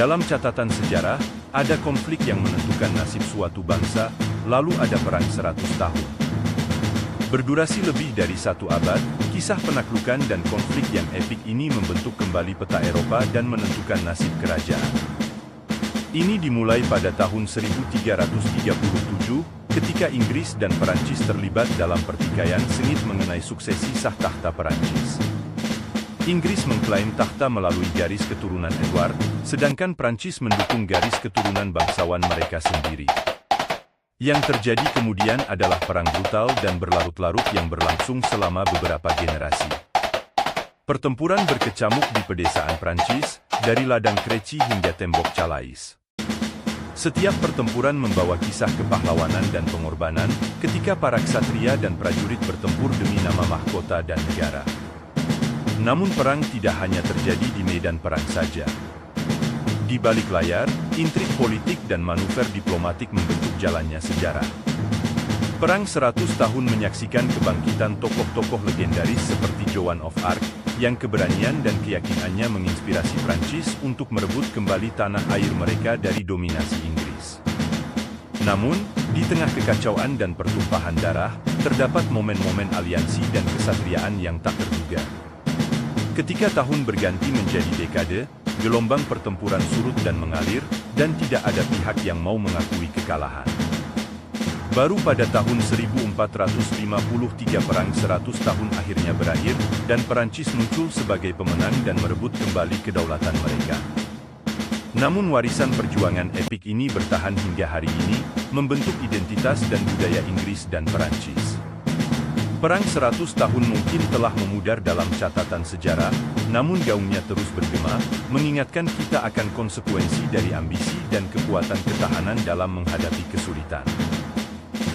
Dalam catatan sejarah, ada konflik yang menentukan nasib suatu bangsa, lalu ada perang 100 tahun. Berdurasi lebih dari 1 abad, kisah penaklukan dan konflik yang epik ini membentuk kembali peta Eropa dan menentukan nasib kerajaan. Ini dimulai pada tahun 1337, ketika Inggris dan Perancis terlibat dalam pertikaian sengit mengenai suksesi sah tahta Perancis. Inggris mengklaim tahta melalui garis keturunan Edward, sedangkan Perancis mendukung garis keturunan bangsawan mereka sendiri. Yang terjadi kemudian adalah perang brutal dan berlarut-larut yang berlangsung selama beberapa generasi. Pertempuran berkecamuk di pedesaan Perancis, dari ladang Crécy hingga tembok Calais. Setiap pertempuran membawa kisah kepahlawanan dan pengorbanan, ketika para ksatria dan prajurit bertempur demi nama mahkota dan negara. Namun perang tidak hanya terjadi di medan perang saja. Di balik layar, intrik politik dan manuver diplomatik membentuk jalannya sejarah. Perang 100 tahun menyaksikan kebangkitan tokoh-tokoh legendaris seperti Joan of Arc, yang keberanian dan keyakinannya menginspirasi Prancis untuk merebut kembali tanah air mereka dari dominasi Inggris. Namun, di tengah kekacauan dan pertumpahan darah, terdapat momen-momen aliansi dan kesatriaan yang tak terduga. Ketika tahun berganti menjadi dekade, gelombang pertempuran surut dan mengalir, dan tidak ada pihak yang mau mengakui kekalahan. Baru pada tahun 1453 perang 100 tahun akhirnya berakhir, dan Perancis muncul sebagai pemenang dan merebut kembali kedaulatan mereka. Namun warisan perjuangan epik ini bertahan hingga hari ini, membentuk identitas dan budaya Inggris dan Perancis. Perang 100 tahun mungkin telah memudar dalam catatan sejarah, namun gaungnya terus bergema, mengingatkan kita akan konsekuensi dari ambisi dan kekuatan ketahanan dalam menghadapi kesulitan.